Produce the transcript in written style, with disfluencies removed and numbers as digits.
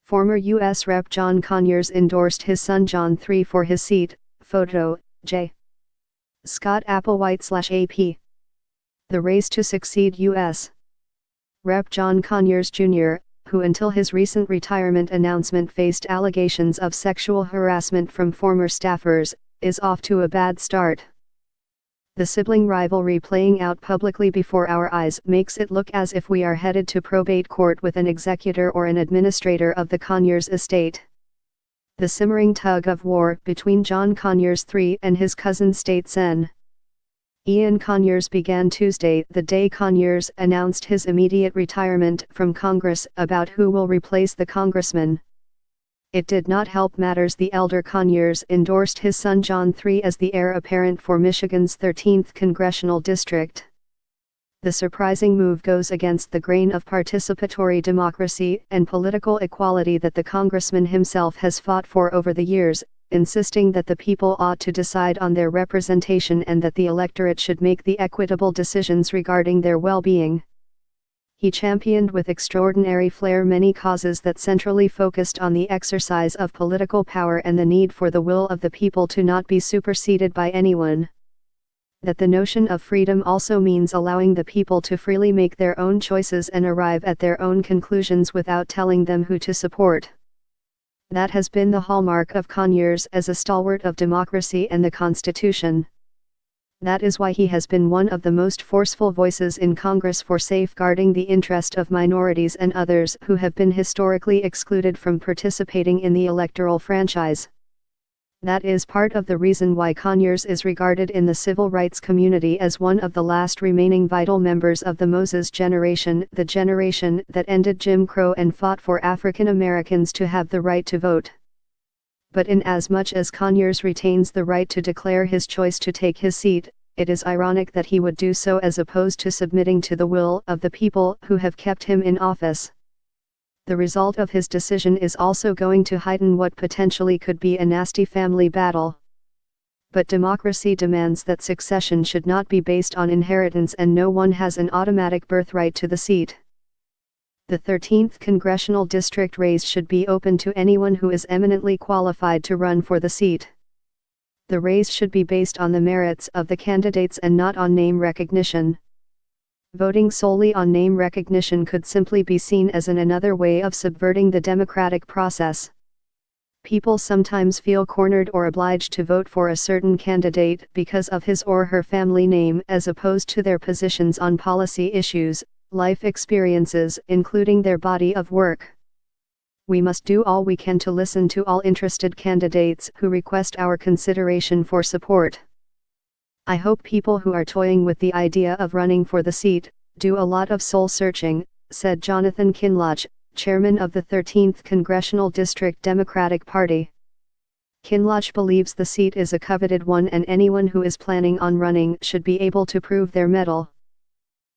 Former U.S. Rep. John Conyers endorsed his son John III for his seat. Photo, J. Scott Applewhite/AP. The race to succeed U.S. Rep. John Conyers Jr., who until his recent retirement announcement faced allegations of sexual harassment from former staffers, is off to a bad start. The sibling rivalry playing out publicly before our eyes makes it look as if we are headed to probate court with an executor or an administrator of the Conyers estate. The simmering tug-of-war between John Conyers III and his cousin statesman Ian Conyers began Tuesday, the day Conyers announced his immediate retirement from Congress, about who will replace the congressman. It did not help matters. The elder Conyers endorsed his son John III as the heir apparent for Michigan's 13th congressional district. The surprising move goes against the grain of participatory democracy and political equality that the congressman himself has fought for over the years, insisting that the people ought to decide on their representation and that the electorate should make the equitable decisions regarding their well-being. He championed with extraordinary flair many causes that centrally focused on the exercise of political power and the need for the will of the people to not be superseded by anyone. That the notion of freedom also means allowing the people to freely make their own choices and arrive at their own conclusions without telling them who to support. That has been the hallmark of Conyers as a stalwart of democracy and the Constitution. That is why he has been one of the most forceful voices in Congress for safeguarding the interest of minorities and others who have been historically excluded from participating in the electoral franchise. That is part of the reason why Conyers is regarded in the civil rights community as one of the last remaining vital members of the Moses generation, the generation that ended Jim Crow and fought for African Americans to have the right to vote. But inasmuch as Conyers retains the right to declare his choice to take his seat, it is ironic that he would do so as opposed to submitting to the will of the people who have kept him in office. The result of his decision is also going to heighten what potentially could be a nasty family battle. But democracy demands that succession should not be based on inheritance, and no one has an automatic birthright to the seat. The 13th congressional district race should be open to anyone who is eminently qualified to run for the seat. The race should be based on the merits of the candidates and not on name recognition. Voting solely on name recognition could simply be seen as another way of subverting the democratic process. People sometimes feel cornered or obliged to vote for a certain candidate because of his or her family name as opposed to their positions on policy issues, life experiences, including their body of work. We must do all we can to listen to all interested candidates who request our consideration for support. I hope people who are toying with the idea of running for the seat do a lot of soul searching, said Jonathan Kinloch, chairman of the 13th Congressional District Democratic Party. Kinloch believes the seat is a coveted one and anyone who is planning on running should be able to prove their mettle.